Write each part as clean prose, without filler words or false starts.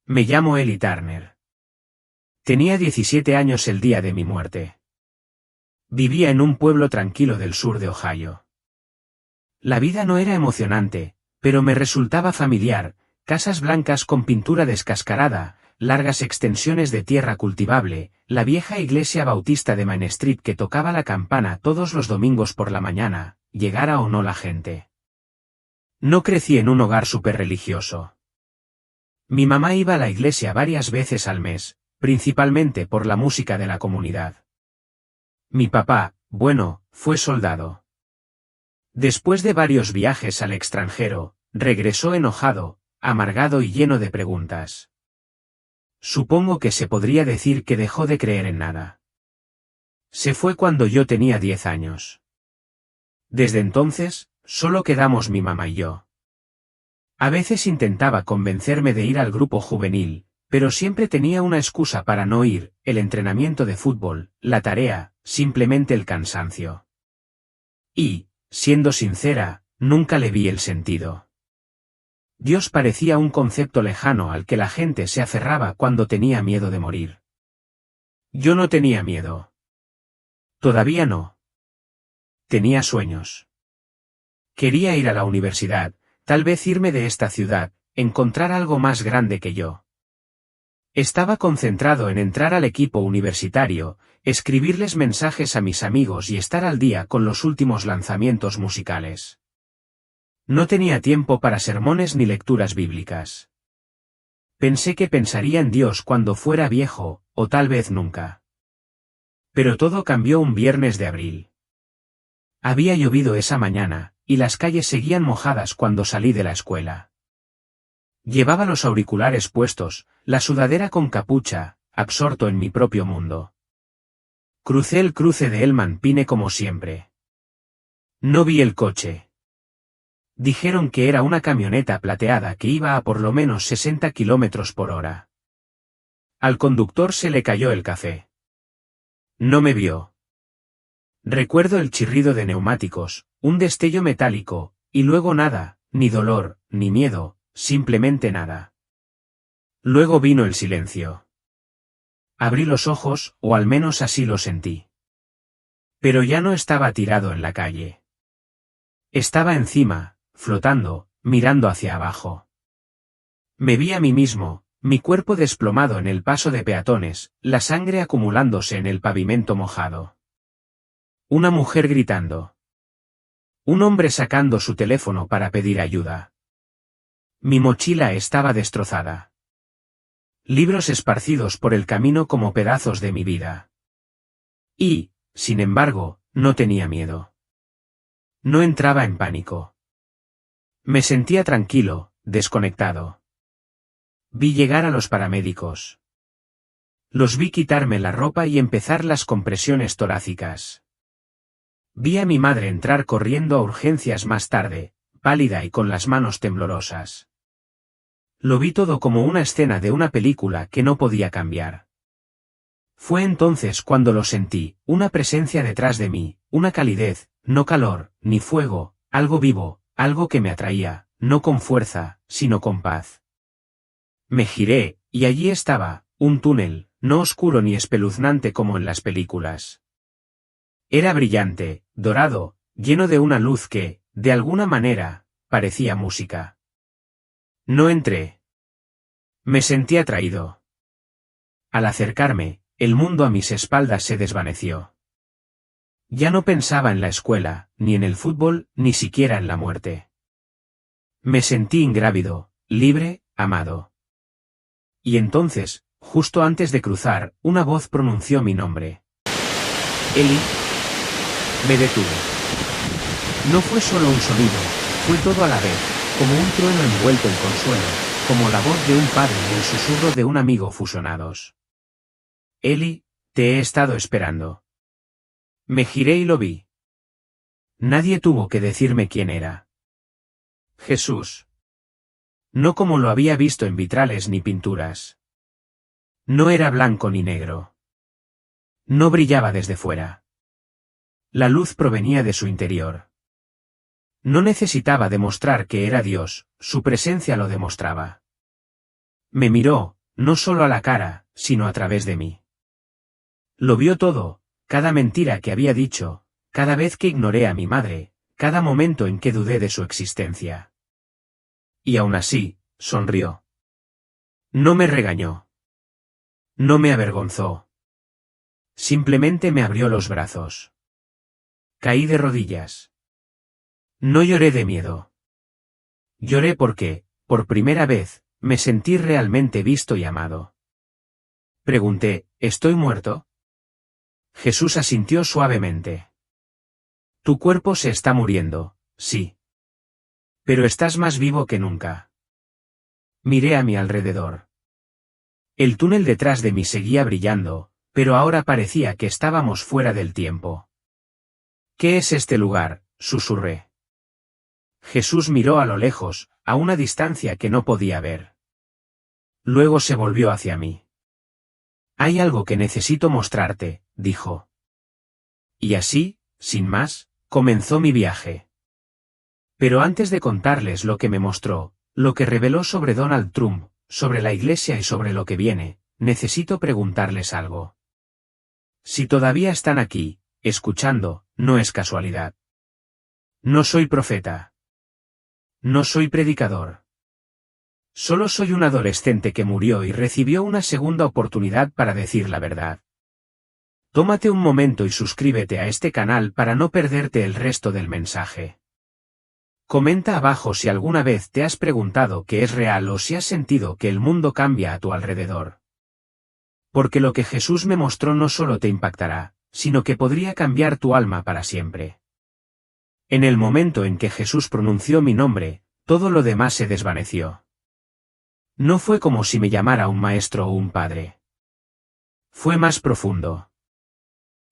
Me llamo Eli Turner. Tenía 17 años el día de mi muerte. Vivía en un pueblo tranquilo del sur de Ohio. La vida no era emocionante, pero me resultaba familiar: casas blancas con pintura descascarada, largas extensiones de tierra cultivable, la vieja iglesia bautista de Main Street que tocaba la campana todos los domingos por la mañana, llegara o no la gente. No crecí en un hogar superreligioso. Mi mamá iba a la iglesia varias veces al mes, principalmente por la música de la comunidad. Mi papá, bueno, fue soldado. Después de varios viajes al extranjero, regresó enojado, amargado y lleno de preguntas. Supongo que se podría decir que dejó de creer en nada. Se fue cuando yo tenía 10 años. Desde entonces, solo quedamos mi mamá y yo. A veces intentaba convencerme de ir al grupo juvenil, pero siempre tenía una excusa para no ir: el entrenamiento de fútbol, la tarea, simplemente el cansancio. Y, siendo sincera, nunca le vi el sentido. Dios parecía un concepto lejano al que la gente se aferraba cuando tenía miedo de morir. Yo no tenía miedo. Todavía no. Tenía sueños. Quería ir a la universidad, tal vez irme de esta ciudad, encontrar algo más grande que yo. Estaba concentrado en entrar al equipo universitario, escribirles mensajes a mis amigos y estar al día con los últimos lanzamientos musicales. No tenía tiempo para sermones ni lecturas bíblicas. Pensé que pensaría en Dios cuando fuera viejo, o tal vez nunca. Pero todo cambió un viernes de abril. Había llovido esa mañana, y las calles seguían mojadas cuando salí de la escuela. Llevaba los auriculares puestos, la sudadera con capucha, absorto en mi propio mundo. Crucé el cruce de Elman Pine como siempre. No vi el coche. Dijeron que era una camioneta plateada que iba a por lo menos 60 kilómetros por hora. Al conductor se le cayó el café. No me vio. Recuerdo el chirrido de neumáticos, un destello metálico, y luego nada, ni dolor, ni miedo, simplemente nada. Luego vino el silencio. Abrí los ojos, o al menos así lo sentí. Pero ya no estaba tirado en la calle. Estaba encima, flotando, mirando hacia abajo. Me vi a mí mismo, mi cuerpo desplomado en el paso de peatones, la sangre acumulándose en el pavimento mojado. Una mujer gritando. Un hombre sacando su teléfono para pedir ayuda. Mi mochila estaba destrozada. Libros esparcidos por el camino como pedazos de mi vida. Y, sin embargo, no tenía miedo. No entraba en pánico. Me sentía tranquilo, desconectado. Vi llegar a los paramédicos. Los vi quitarme la ropa y empezar las compresiones torácicas. Vi a mi madre entrar corriendo a urgencias más tarde, pálida y con las manos temblorosas. Lo vi todo como una escena de una película que no podía cambiar. Fue entonces cuando lo sentí, una presencia detrás de mí, una calidez, no calor, ni fuego, algo vivo, algo que me atraía, no con fuerza, sino con paz. Me giré, y allí estaba, un túnel, no oscuro ni espeluznante como en las películas. Era brillante, dorado, lleno de una luz que, de alguna manera, parecía música. No entré. Me sentí atraído. Al acercarme, el mundo a mis espaldas se desvaneció. Ya no pensaba en la escuela, ni en el fútbol, ni siquiera en la muerte. Me sentí ingrávido, libre, amado. Y entonces, justo antes de cruzar, una voz pronunció mi nombre. Eli. Me detuve. No fue solo un sonido, fue todo a la vez, como un trueno envuelto en consuelo, como la voz de un padre y el susurro de un amigo fusionados. Eli, te he estado esperando. Me giré y lo vi. Nadie tuvo que decirme quién era. Jesús. No como lo había visto en vitrales ni pinturas. No era blanco ni negro. No brillaba desde fuera. La luz provenía de su interior. No necesitaba demostrar que era Dios, su presencia lo demostraba. Me miró, no solo a la cara, sino a través de mí. Lo vio todo, cada mentira que había dicho, cada vez que ignoré a mi madre, cada momento en que dudé de su existencia. Y aún así, sonrió. No me regañó. No me avergonzó. Simplemente me abrió los brazos. Caí de rodillas. No lloré de miedo. Lloré porque, por primera vez, me sentí realmente visto y amado. Pregunté, ¿estoy muerto? Jesús asintió suavemente. Tu cuerpo se está muriendo, sí. Pero estás más vivo que nunca. Miré a mi alrededor. El túnel detrás de mí seguía brillando, pero ahora parecía que estábamos fuera del tiempo. ¿Qué es este lugar?, susurré. Jesús miró a lo lejos, a una distancia que no podía ver. Luego se volvió hacia mí. Hay algo que necesito mostrarte, dijo. Y así, sin más, comenzó mi viaje. Pero antes de contarles lo que me mostró, lo que reveló sobre Donald Trump, sobre la Iglesia y sobre lo que viene, necesito preguntarles algo. Si todavía están aquí, escuchando, no es casualidad. No soy profeta. No soy predicador. Solo soy un adolescente que murió y recibió una segunda oportunidad para decir la verdad. Tómate un momento y suscríbete a este canal para no perderte el resto del mensaje. Comenta abajo si alguna vez te has preguntado qué es real o si has sentido que el mundo cambia a tu alrededor. Porque lo que Jesús me mostró no solo te impactará, sino que podría cambiar tu alma para siempre. En el momento en que Jesús pronunció mi nombre, todo lo demás se desvaneció. No fue como si me llamara un maestro o un padre. Fue más profundo.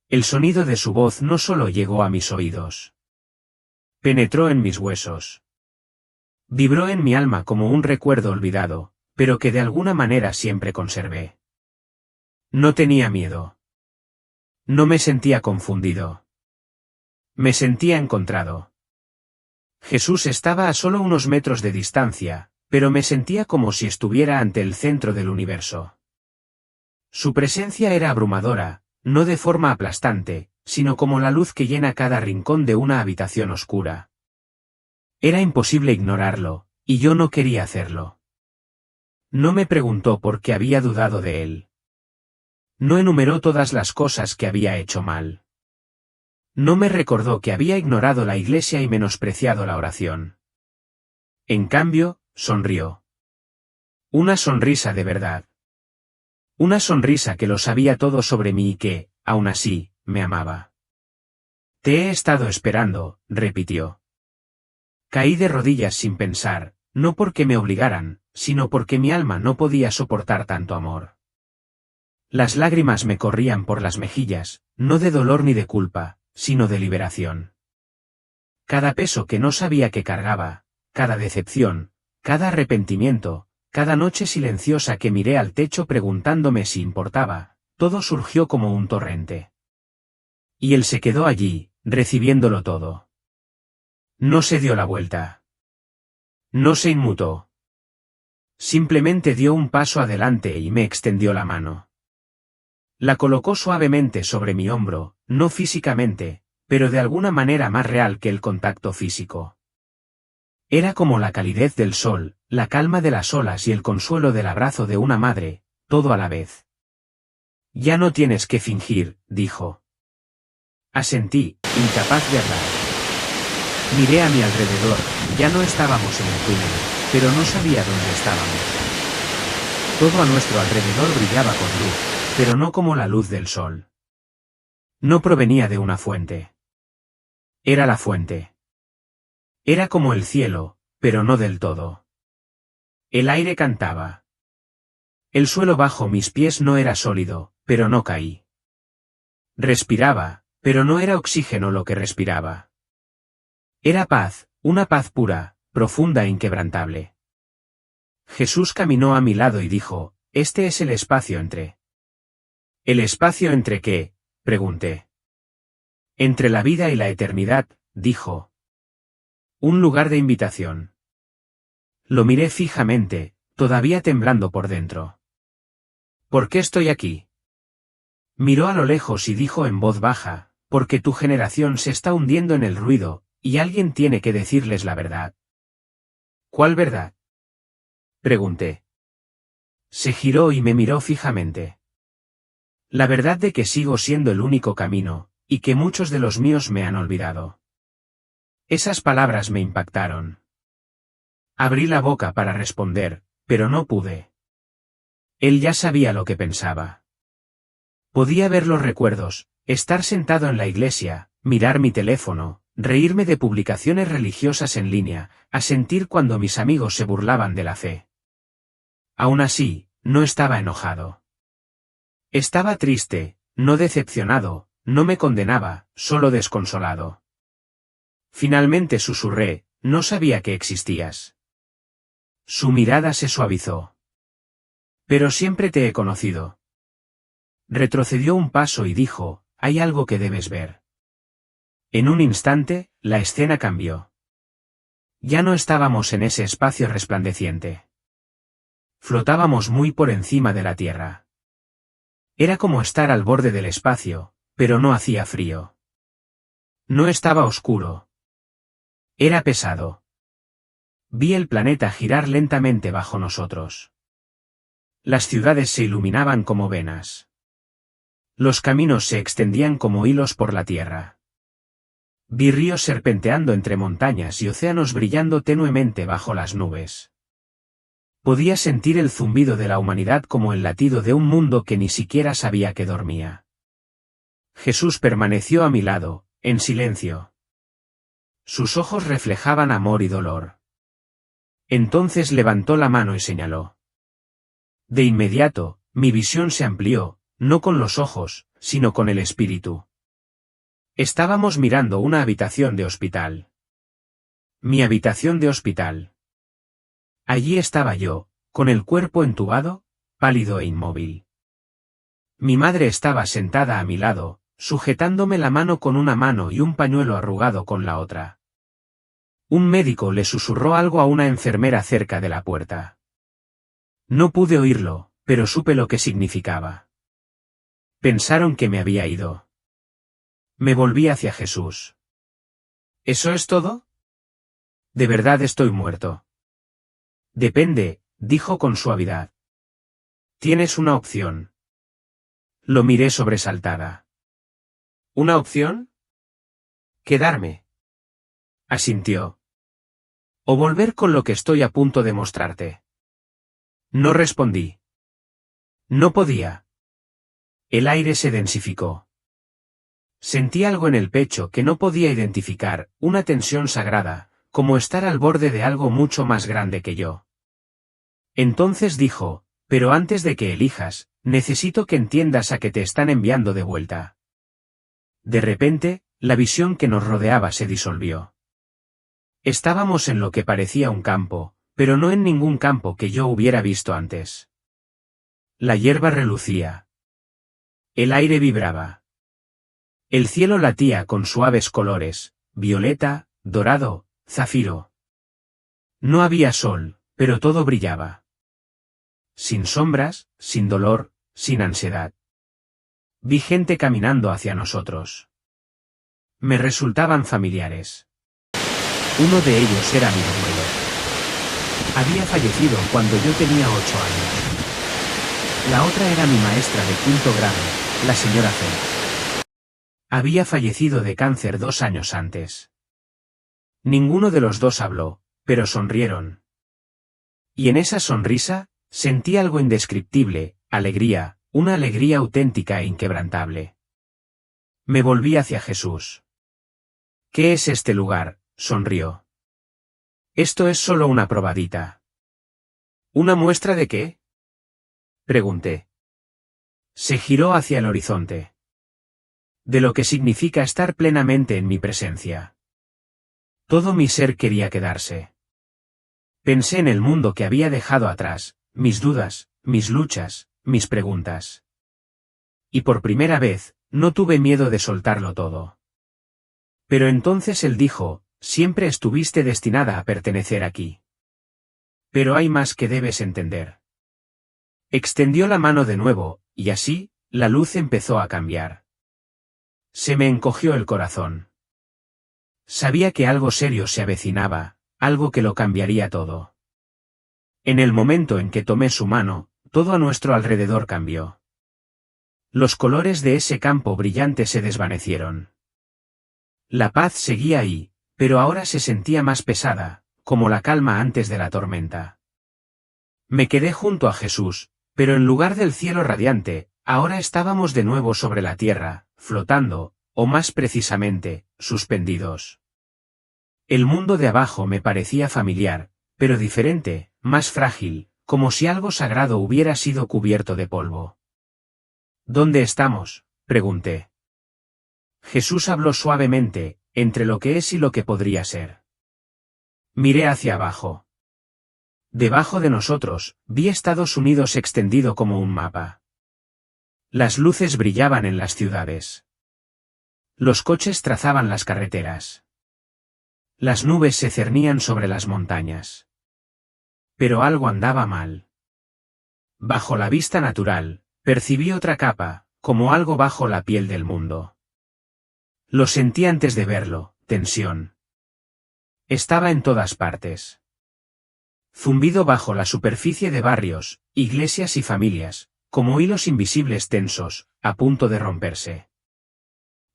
El sonido de su voz no solo llegó a mis oídos. Penetró en mis huesos. Vibró en mi alma como un recuerdo olvidado, pero que de alguna manera siempre conservé. No tenía miedo. No me sentía confundido. Me sentía encontrado. Jesús estaba a solo unos metros de distancia, pero me sentía como si estuviera ante el centro del universo. Su presencia era abrumadora, no de forma aplastante, sino como la luz que llena cada rincón de una habitación oscura. Era imposible ignorarlo, y yo no quería hacerlo. No me preguntó por qué había dudado de él. No enumeró todas las cosas que había hecho mal. No me recordó que había ignorado la Iglesia y menospreciado la oración. En cambio, sonrió. Una sonrisa de verdad. Una sonrisa que lo sabía todo sobre mí y que, aún así, me amaba. Te he estado esperando, repitió. Caí de rodillas sin pensar, no porque me obligaran, sino porque mi alma no podía soportar tanto amor. Las lágrimas me corrían por las mejillas, no de dolor ni de culpa, sino de liberación. Cada peso que no sabía que cargaba, cada decepción, cada arrepentimiento, cada noche silenciosa que miré al techo preguntándome si importaba, todo surgió como un torrente. Y él se quedó allí, recibiéndolo todo. No se dio la vuelta. No se inmutó. Simplemente dio un paso adelante y me extendió la mano. La colocó suavemente sobre mi hombro, no físicamente, pero de alguna manera más real que el contacto físico. Era como la calidez del sol, la calma de las olas y el consuelo del abrazo de una madre, todo a la vez. Ya no tienes que fingir, dijo. Asentí, incapaz de hablar. Miré a mi alrededor, ya no estábamos en el túnel, pero no sabía dónde estábamos. Todo a nuestro alrededor brillaba con luz, pero no como la luz del sol. No provenía de una fuente. Era la fuente. Era como el cielo, pero no del todo. El aire cantaba. El suelo bajo mis pies no era sólido, pero no caí. Respiraba, pero no era oxígeno lo que respiraba. Era paz, una paz pura, profunda e inquebrantable. Jesús caminó a mi lado y dijo, este es el espacio entre. ¿El espacio entre qué?, pregunté. Entre la vida y la eternidad, dijo. Un lugar de invitación. Lo miré fijamente, todavía temblando por dentro. ¿Por qué estoy aquí? Miró a lo lejos y dijo en voz baja, porque tu generación se está hundiendo en el ruido, y alguien tiene que decirles la verdad. ¿Cuál verdad? Pregunté. Se giró y me miró fijamente. La verdad de que sigo siendo el único camino, y que muchos de los míos me han olvidado. Esas palabras me impactaron. Abrí la boca para responder, pero no pude. Él ya sabía lo que pensaba. Podía ver los recuerdos, estar sentado en la iglesia, mirar mi teléfono, reírme de publicaciones religiosas en línea, asentir cuando mis amigos se burlaban de la fe. Aún así, no estaba enojado. Estaba triste, no decepcionado, no me condenaba, solo desconsolado. Finalmente susurré, no sabía que existías. Su mirada se suavizó. Pero siempre te he conocido. Retrocedió un paso y dijo, hay algo que debes ver. En un instante, la escena cambió. Ya no estábamos en ese espacio resplandeciente. Flotábamos muy por encima de la tierra. Era como estar al borde del espacio, pero no hacía frío. No estaba oscuro. Era pesado. Vi el planeta girar lentamente bajo nosotros. Las ciudades se iluminaban como venas. Los caminos se extendían como hilos por la tierra. Vi ríos serpenteando entre montañas y océanos brillando tenuemente bajo las nubes. Podía sentir el zumbido de la humanidad como el latido de un mundo que ni siquiera sabía que dormía. Jesús permaneció a mi lado, en silencio. Sus ojos reflejaban amor y dolor. Entonces levantó la mano y señaló. De inmediato, mi visión se amplió, no con los ojos, sino con el espíritu. Estábamos mirando una habitación de hospital. Mi habitación de hospital. Allí estaba yo, con el cuerpo entubado, pálido e inmóvil. Mi madre estaba sentada a mi lado, sujetándome la mano con una mano y un pañuelo arrugado con la otra. Un médico le susurró algo a una enfermera cerca de la puerta. No pude oírlo, pero supe lo que significaba. Pensaron que me había ido. Me volví hacia Jesús. ¿Eso es todo? De verdad estoy muerto. Depende, dijo con suavidad. Tienes una opción. Lo miré sobresaltada. ¿Una opción? Quedarme. Asintió. O volver con lo que estoy a punto de mostrarte. No respondí. No podía. El aire se densificó. Sentí algo en el pecho que no podía identificar, una tensión sagrada, como estar al borde de algo mucho más grande que yo. Entonces dijo, pero antes de que elijas, necesito que entiendas a que te están enviando de vuelta. De repente, la visión que nos rodeaba se disolvió. Estábamos en lo que parecía un campo, pero no en ningún campo que yo hubiera visto antes. La hierba relucía. El aire vibraba. El cielo latía con suaves colores, violeta, dorado, zafiro. No había sol, pero todo brillaba. Sin sombras, sin dolor, sin ansiedad. Vi gente caminando hacia nosotros. Me resultaban familiares. Uno de ellos era mi abuelo. Había fallecido cuando yo tenía 8 años. La otra era mi maestra de 5º grado, la señora Félix. Había fallecido de cáncer 2 años antes. Ninguno de los dos habló, pero sonrieron. Y en esa sonrisa, sentí algo indescriptible, alegría, una alegría auténtica e inquebrantable. Me volví hacia Jesús. ¿Qué es este lugar?, sonrió. Esto es solo una probadita. ¿Una muestra de qué?, pregunté. Se giró hacia el horizonte. De lo que significa estar plenamente en mi presencia. Todo mi ser quería quedarse. Pensé en el mundo que había dejado atrás, mis dudas, mis luchas, mis preguntas. Y por primera vez, no tuve miedo de soltarlo todo. Pero entonces él dijo, siempre estuviste destinada a pertenecer aquí. Pero hay más que debes entender. Extendió la mano de nuevo, y así, la luz empezó a cambiar. Se me encogió el corazón. Sabía que algo serio se avecinaba, algo que lo cambiaría todo. En el momento en que tomé su mano, todo a nuestro alrededor cambió. Los colores de ese campo brillante se desvanecieron. La paz seguía ahí, pero ahora se sentía más pesada, como la calma antes de la tormenta. Me quedé junto a Jesús, pero en lugar del cielo radiante, ahora estábamos de nuevo sobre la tierra, flotando, o más precisamente, suspendidos. El mundo de abajo me parecía familiar, pero diferente, más frágil, como si algo sagrado hubiera sido cubierto de polvo. ¿Dónde estamos?, pregunté. Jesús habló suavemente, entre lo que es y lo que podría ser. Miré hacia abajo. Debajo de nosotros, vi Estados Unidos extendido como un mapa. Las luces brillaban en las ciudades. Los coches trazaban las carreteras. Las nubes se cernían sobre las montañas. Pero algo andaba mal. Bajo la vista natural, percibí otra capa, como algo bajo la piel del mundo. Lo sentí antes de verlo, tensión. Estaba en todas partes. Zumbido bajo la superficie de barrios, iglesias y familias, como hilos invisibles tensos, a punto de romperse.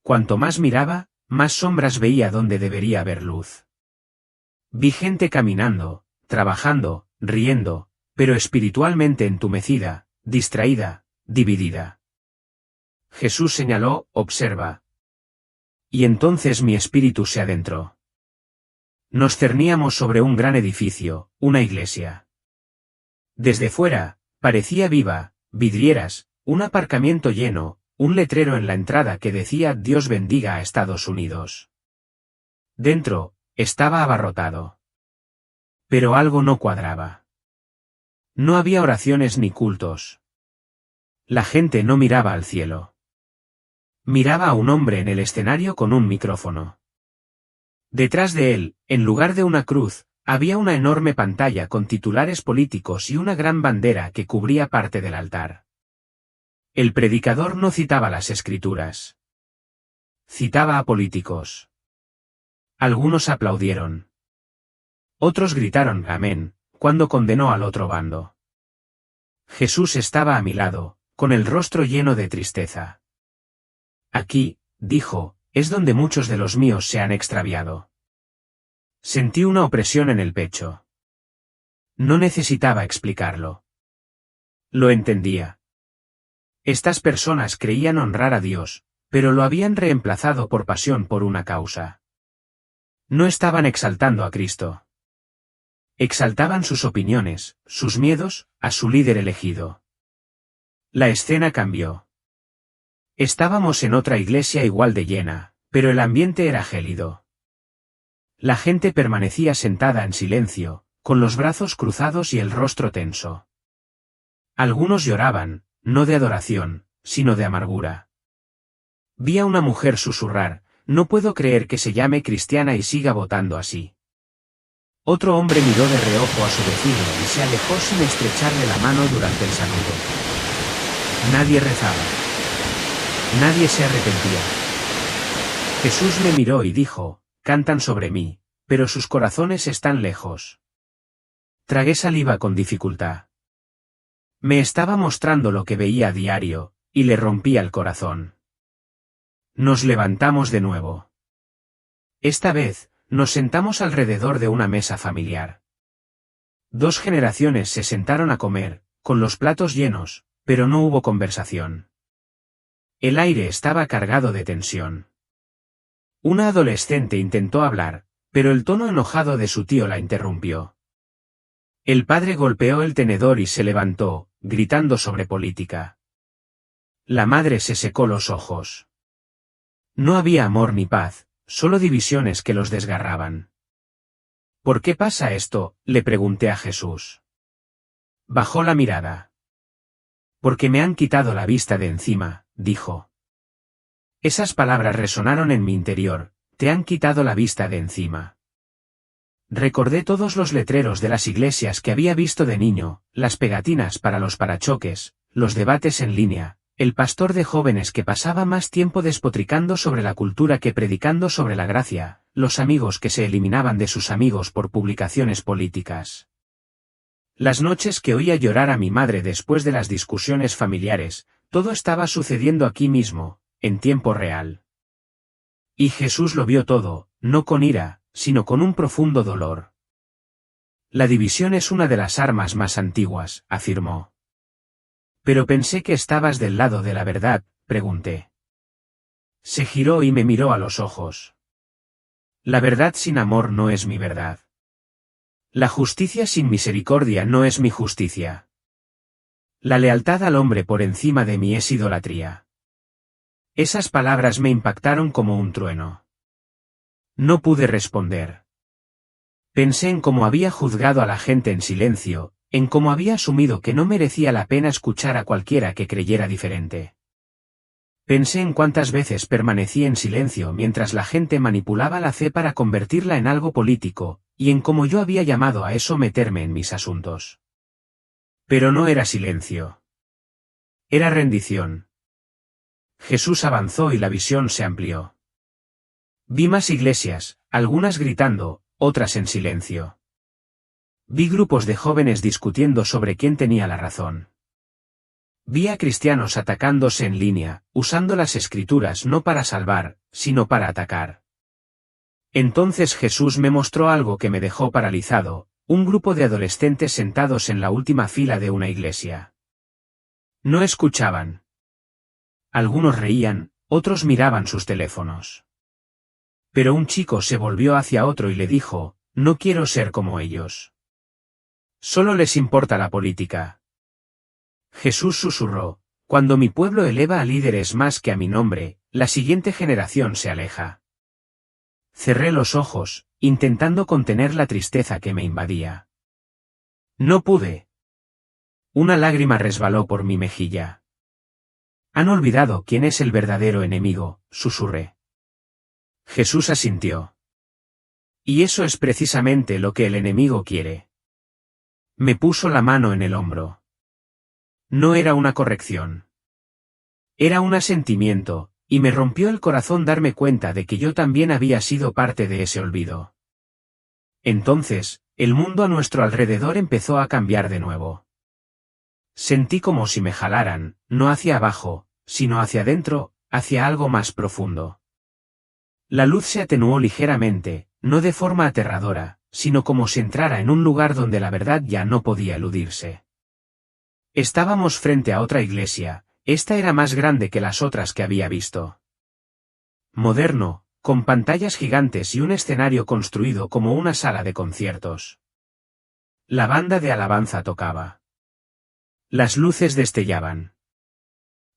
Cuanto más miraba, más sombras veía donde debería haber luz. Vi gente caminando, trabajando, riendo, pero espiritualmente entumecida, distraída, dividida. Jesús señaló, observa. Y entonces mi espíritu se adentró. Nos cerníamos sobre un gran edificio, una iglesia. Desde fuera, parecía viva, vidrieras, un aparcamiento lleno, un letrero en la entrada que decía Dios bendiga a Estados Unidos. Dentro, estaba abarrotado. Pero algo no cuadraba. No había oraciones ni cultos. La gente no miraba al cielo. Miraba a un hombre en el escenario con un micrófono. Detrás de él, en lugar de una cruz, había una enorme pantalla con titulares políticos y una gran bandera que cubría parte del altar. El predicador no citaba las escrituras. Citaba a políticos. Algunos aplaudieron. Otros gritaron amén, cuando condenó al otro bando. Jesús estaba a mi lado, con el rostro lleno de tristeza. Aquí, dijo, es donde muchos de los míos se han extraviado. Sentí una opresión en el pecho. No necesitaba explicarlo. Lo entendía. Estas personas creían honrar a Dios, pero lo habían reemplazado por pasión por una causa. No estaban exaltando a Cristo. Exaltaban sus opiniones, sus miedos, a su líder elegido. La escena cambió. Estábamos en otra iglesia igual de llena, pero el ambiente era gélido. La gente permanecía sentada en silencio, con los brazos cruzados y el rostro tenso. Algunos lloraban, no de adoración, sino de amargura. Vi a una mujer susurrar, no puedo creer que se llame cristiana y siga votando así. Otro hombre miró de reojo a su vecino y se alejó sin estrecharle la mano durante el saludo. Nadie rezaba. Nadie se arrepentía. Jesús me miró y dijo, cantan sobre mí, pero sus corazones están lejos. Tragué saliva con dificultad. Me estaba mostrando lo que veía a diario, y le rompía el corazón. Nos levantamos de nuevo. Esta vez, nos sentamos alrededor de una mesa familiar. 2 generaciones se sentaron a comer, con los platos llenos, pero no hubo conversación. El aire estaba cargado de tensión. Una adolescente intentó hablar, pero el tono enojado de su tío la interrumpió. El padre golpeó el tenedor y se levantó, gritando sobre política. La madre se secó los ojos. No había amor ni paz, solo divisiones que los desgarraban. ¿Por qué pasa esto?, le pregunté a Jesús. Bajó la mirada. Porque me han quitado la vista de encima, dijo. Esas palabras resonaron en mi interior, te han quitado la vista de encima. Recordé todos los letreros de las iglesias que había visto de niño, las pegatinas para los parachoques, los debates en línea, el pastor de jóvenes que pasaba más tiempo despotricando sobre la cultura que predicando sobre la gracia, los amigos que se eliminaban de sus amigos por publicaciones políticas. Las noches que oía llorar a mi madre después de las discusiones familiares, todo estaba sucediendo aquí mismo, en tiempo real. Y Jesús lo vio todo, no con ira, sino con un profundo dolor. La división es una de las armas más antiguas, afirmó. Pero pensé que estabas del lado de la verdad, pregunté. Se giró y me miró a los ojos. La verdad sin amor no es mi verdad. La justicia sin misericordia no es mi justicia. La lealtad al hombre por encima de mí es idolatría. Esas palabras me impactaron como un trueno. No pude responder. Pensé en cómo había juzgado a la gente en silencio, en cómo había asumido que no merecía la pena escuchar a cualquiera que creyera diferente. Pensé en cuántas veces permanecí en silencio mientras la gente manipulaba la fe para convertirla en algo político, y en cómo yo había llamado a eso meterme en mis asuntos. Pero no era silencio. Era rendición. Jesús avanzó y la visión se amplió. Vi más iglesias, algunas gritando, otras en silencio. Vi grupos de jóvenes discutiendo sobre quién tenía la razón. Vi a cristianos atacándose en línea, usando las escrituras no para salvar, sino para atacar. Entonces Jesús me mostró algo que me dejó paralizado, un grupo de adolescentes sentados en la última fila de una iglesia. No escuchaban. Algunos reían, otros miraban sus teléfonos. Pero un chico se volvió hacia otro y le dijo, no quiero ser como ellos. Solo les importa la política. Jesús susurró, cuando mi pueblo eleva a líderes más que a mi nombre, la siguiente generación se aleja. Cerré los ojos, intentando contener la tristeza que me invadía. No pude. Una lágrima resbaló por mi mejilla. Han olvidado quién es el verdadero enemigo, susurré. Jesús asintió. Y eso es precisamente lo que el enemigo quiere. Me puso la mano en el hombro. No era una corrección. Era un asentimiento, y me rompió el corazón darme cuenta de que yo también había sido parte de ese olvido. Entonces, el mundo a nuestro alrededor empezó a cambiar de nuevo. Sentí como si me jalaran, no hacia abajo, sino hacia adentro, hacia algo más profundo. La luz se atenuó ligeramente, no de forma aterradora, sino como si entrara en un lugar donde la verdad ya no podía eludirse. Estábamos frente a otra iglesia, esta era más grande que las otras que había visto. Moderno, con pantallas gigantes y un escenario construido como una sala de conciertos. La banda de alabanza tocaba. Las luces destellaban.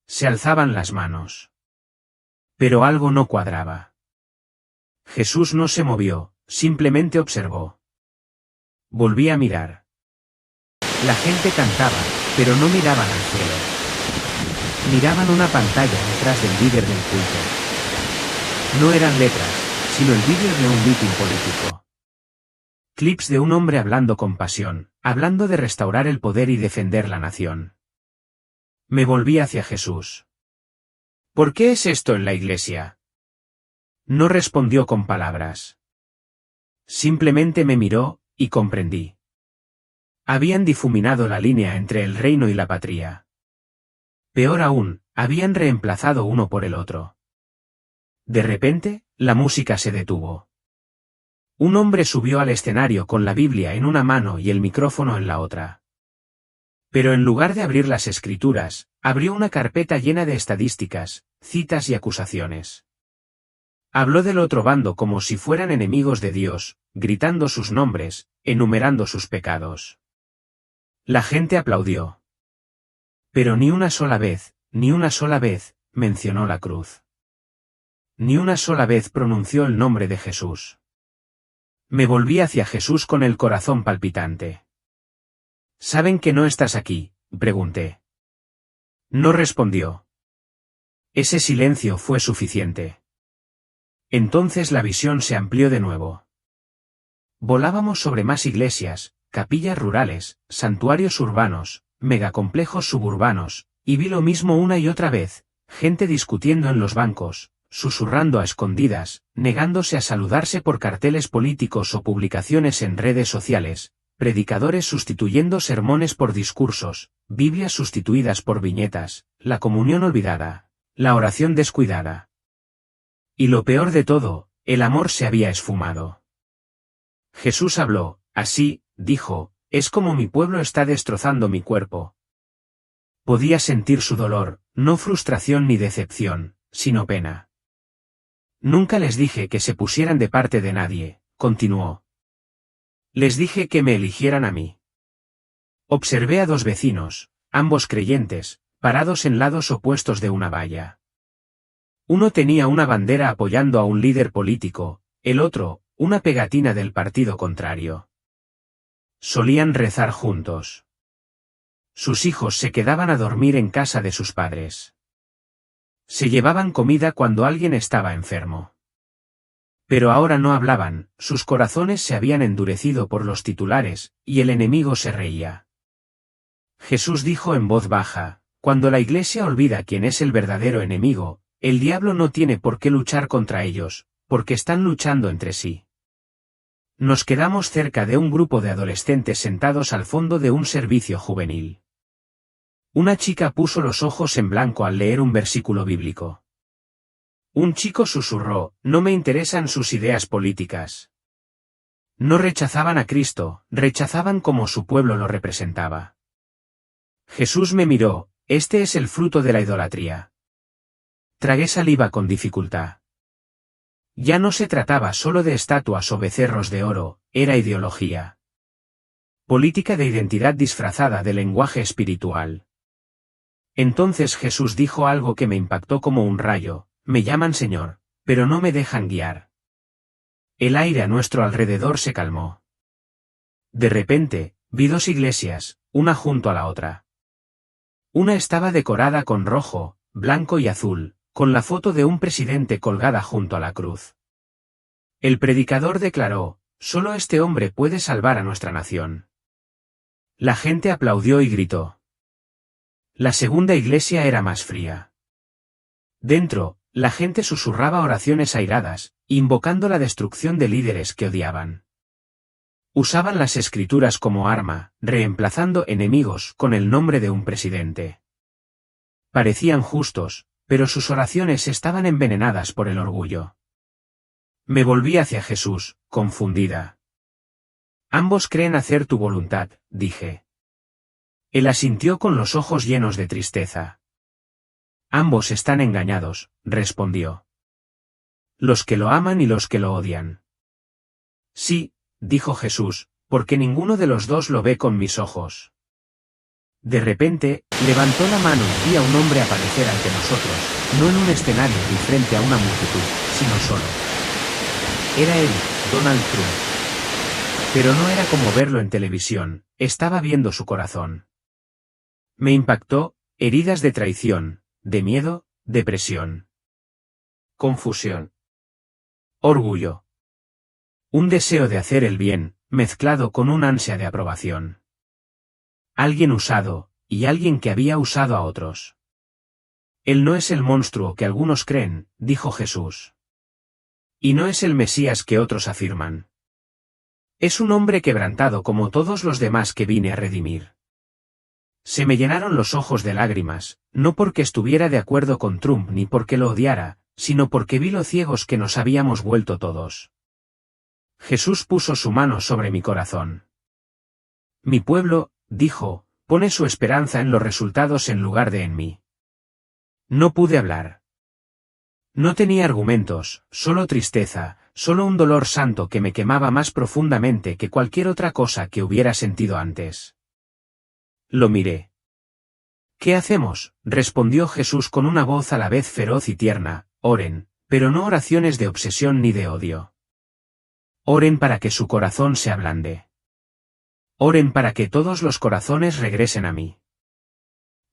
Se alzaban las manos. Pero algo no cuadraba. Jesús no se movió, simplemente observó. Volví a mirar. La gente cantaba, pero no miraban al cielo. Miraban una pantalla detrás del líder del culto. No eran letras, sino el vídeo de un mitin político. Clips de un hombre hablando con pasión, hablando de restaurar el poder y defender la nación. Me volví hacia Jesús. ¿Por qué es esto en la iglesia? No respondió con palabras. Simplemente me miró, y comprendí. Habían difuminado la línea entre el reino y la patria. Peor aún, habían reemplazado uno por el otro. De repente, la música se detuvo. Un hombre subió al escenario con la Biblia en una mano y el micrófono en la otra. Pero en lugar de abrir las escrituras, abrió una carpeta llena de estadísticas, citas y acusaciones. Habló del otro bando como si fueran enemigos de Dios, gritando sus nombres, enumerando sus pecados. La gente aplaudió. Pero ni una sola vez, mencionó la cruz. Ni una sola vez pronunció el nombre de Jesús. Me volví hacia Jesús con el corazón palpitante. ¿Saben que no estás aquí?, pregunté. No respondió. Ese silencio fue suficiente. Entonces la visión se amplió de nuevo. Volábamos sobre más iglesias, capillas rurales, santuarios urbanos, megacomplejos suburbanos, y vi lo mismo una y otra vez, gente discutiendo en los bancos, susurrando a escondidas, negándose a saludarse por carteles políticos o publicaciones en redes sociales, predicadores sustituyendo sermones por discursos, Biblias sustituidas por viñetas, la comunión olvidada, la oración descuidada. Y lo peor de todo, el amor se había esfumado. Jesús habló, así, dijo, es como mi pueblo está destrozando mi cuerpo. Podía sentir su dolor, no frustración ni decepción, sino pena. Nunca les dije que se pusieran de parte de nadie, continuó. Les dije que me eligieran a mí. Observé a dos vecinos, ambos creyentes, parados en lados opuestos de una valla. Uno tenía una bandera apoyando a un líder político, el otro, una pegatina del partido contrario. Solían rezar juntos. Sus hijos se quedaban a dormir en casa de sus padres. Se llevaban comida cuando alguien estaba enfermo. Pero ahora no hablaban, sus corazones se habían endurecido por los titulares, y el enemigo se reía. Jesús dijo en voz baja, cuando la Iglesia olvida quién es el verdadero enemigo, el diablo no tiene por qué luchar contra ellos, porque están luchando entre sí. Nos quedamos cerca de un grupo de adolescentes sentados al fondo de un servicio juvenil. Una chica puso los ojos en blanco al leer un versículo bíblico. Un chico susurró, no me interesan sus ideas políticas. No rechazaban a Cristo, rechazaban como su pueblo lo representaba. Jesús me miró, este es el fruto de la idolatría. Tragué saliva con dificultad. Ya no se trataba solo de estatuas o becerros de oro, era ideología. Política de identidad disfrazada de lenguaje espiritual. Entonces Jesús dijo algo que me impactó como un rayo, me llaman Señor, pero no me dejan guiar. El aire a nuestro alrededor se calmó. De repente, vi dos iglesias, una junto a la otra. Una estaba decorada con rojo, blanco y azul, con la foto de un presidente colgada junto a la cruz. El predicador declaró, solo este hombre puede salvar a nuestra nación. La gente aplaudió y gritó. La segunda iglesia era más fría. Dentro, la gente susurraba oraciones airadas, invocando la destrucción de líderes que odiaban. Usaban las escrituras como arma, reemplazando enemigos con el nombre de un presidente. Parecían justos, pero sus oraciones estaban envenenadas por el orgullo. Me volví hacia Jesús, confundida. Ambos creen hacer tu voluntad, dije. Él asintió con los ojos llenos de tristeza. Ambos están engañados, respondió. Los que lo aman y los que lo odian. Sí, dijo Jesús, porque ninguno de los dos lo ve con mis ojos. De repente, levantó la mano y vi a un hombre aparecer ante nosotros, no en un escenario ni frente a una multitud, sino solo. Era él, Donald Trump. Pero no era como verlo en televisión, estaba viendo su corazón. Me impactó, heridas de traición, de miedo, depresión. Confusión. Orgullo. Un deseo de hacer el bien, mezclado con un ansia de aprobación. Alguien usado, y alguien que había usado a otros. Él no es el monstruo que algunos creen, dijo Jesús. Y no es el Mesías que otros afirman. Es un hombre quebrantado como todos los demás que vine a redimir. Se me llenaron los ojos de lágrimas, no porque estuviera de acuerdo con Trump ni porque lo odiara, sino porque vi lo ciegos que nos habíamos vuelto todos. Jesús puso su mano sobre mi corazón. Mi pueblo, dijo, pone su esperanza en los resultados en lugar de en mí. No pude hablar. No tenía argumentos, solo tristeza, solo un dolor santo que me quemaba más profundamente que cualquier otra cosa que hubiera sentido antes. Lo miré. ¿Qué hacemos?, respondió Jesús con una voz a la vez feroz y tierna, oren, pero no oraciones de obsesión ni de odio. Oren para que su corazón se ablande. Oren para que todos los corazones regresen a mí.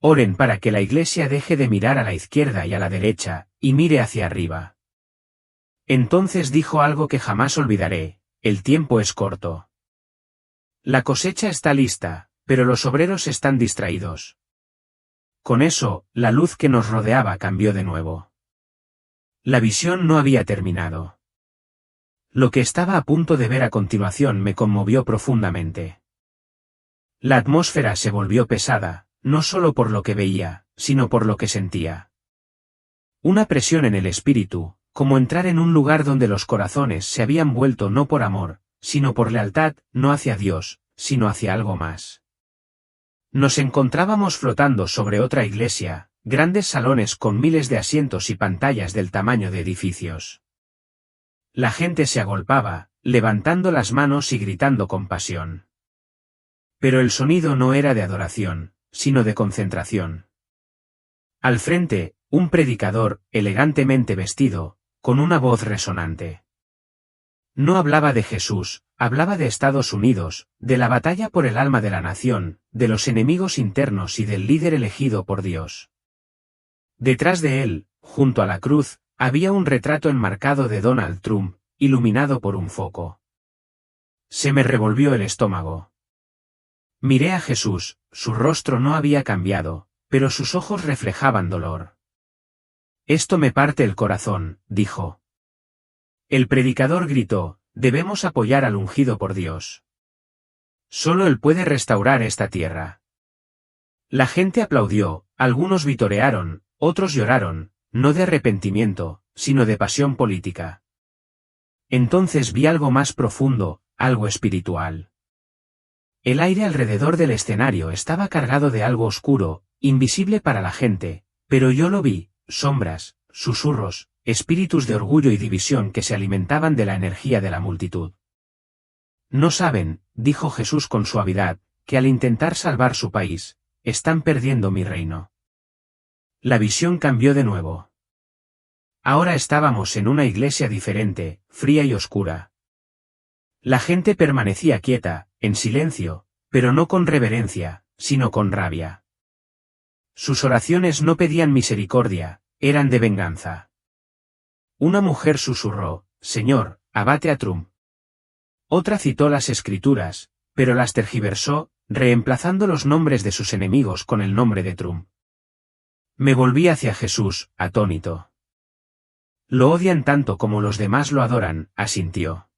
Oren para que la Iglesia deje de mirar a la izquierda y a la derecha, y mire hacia arriba. Entonces dijo algo que jamás olvidaré, el tiempo es corto. La cosecha está lista, pero los obreros están distraídos. Con eso, la luz que nos rodeaba cambió de nuevo. La visión no había terminado. Lo que estaba a punto de ver a continuación me conmovió profundamente. La atmósfera se volvió pesada, no solo por lo que veía, sino por lo que sentía. Una presión en el espíritu, como entrar en un lugar donde los corazones se habían vuelto no por amor, sino por lealtad, no hacia Dios, sino hacia algo más. Nos encontrábamos flotando sobre otra iglesia, grandes salones con miles de asientos y pantallas del tamaño de edificios. La gente se agolpaba, levantando las manos y gritando con pasión. Pero el sonido no era de adoración, sino de concentración. Al frente, un predicador, elegantemente vestido, con una voz resonante. No hablaba de Jesús, hablaba de Estados Unidos, de la batalla por el alma de la nación, de los enemigos internos y del líder elegido por Dios. Detrás de él, junto a la cruz, había un retrato enmarcado de Donald Trump, iluminado por un foco. Se me revolvió el estómago. Miré a Jesús, su rostro no había cambiado, pero sus ojos reflejaban dolor. Esto me parte el corazón, dijo. El predicador gritó, debemos apoyar al ungido por Dios. Solo Él puede restaurar esta tierra. La gente aplaudió, algunos vitorearon, otros lloraron, no de arrepentimiento, sino de pasión política. Entonces vi algo más profundo, algo espiritual. El aire alrededor del escenario estaba cargado de algo oscuro, invisible para la gente, pero yo lo vi, sombras, susurros, espíritus de orgullo y división que se alimentaban de la energía de la multitud. No saben, dijo Jesús con suavidad, que al intentar salvar su país, están perdiendo mi reino. La visión cambió de nuevo. Ahora estábamos en una iglesia diferente, fría y oscura. La gente permanecía quieta, en silencio, pero no con reverencia, sino con rabia. Sus oraciones no pedían misericordia, eran de venganza. Una mujer susurró, Señor, abate a Trump. Otra citó las escrituras, pero las tergiversó, reemplazando los nombres de sus enemigos con el nombre de Trump. Me volví hacia Jesús, atónito. Lo odian tanto como los demás lo adoran, asintió.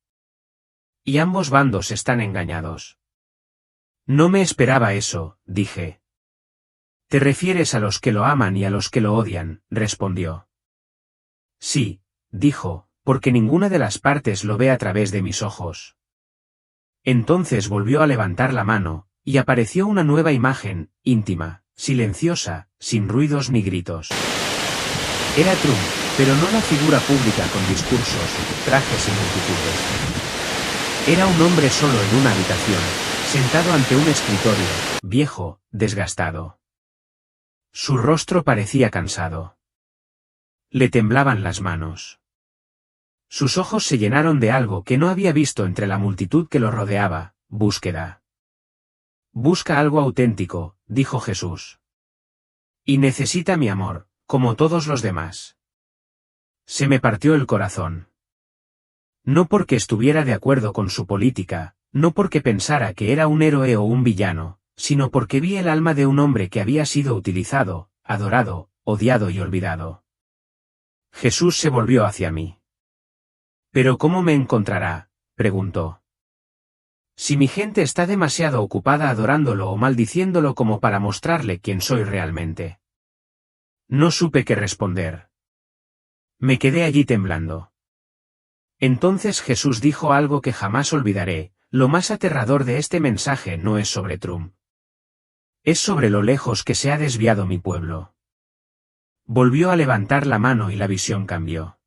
Y ambos bandos están engañados. No me esperaba eso, dije. Te refieres a los que lo aman y a los que lo odian, respondió. Sí, dijo, porque ninguna de las partes lo ve a través de mis ojos. Entonces volvió a levantar la mano, y apareció una nueva imagen, íntima, silenciosa, sin ruidos ni gritos. Era Trump, pero no la figura pública con discursos, trajes y multitudes. Era un hombre solo en una habitación, sentado ante un escritorio, viejo, desgastado. Su rostro parecía cansado. Le temblaban las manos. Sus ojos se llenaron de algo que no había visto entre la multitud que lo rodeaba, búsqueda. Busca algo auténtico, dijo Jesús. Y necesita mi amor, como todos los demás. Se me partió el corazón. No porque estuviera de acuerdo con su política, no porque pensara que era un héroe o un villano, sino porque vi el alma de un hombre que había sido utilizado, adorado, odiado y olvidado. Jesús se volvió hacia mí. ¿Pero cómo me encontrará?, preguntó. Si mi gente está demasiado ocupada adorándolo o maldiciéndolo como para mostrarle quién soy realmente. No supe qué responder. Me quedé allí temblando. Entonces Jesús dijo algo que jamás olvidaré, lo más aterrador de este mensaje no es sobre Trump. Es sobre lo lejos que se ha desviado mi pueblo. Volvió a levantar la mano y la visión cambió.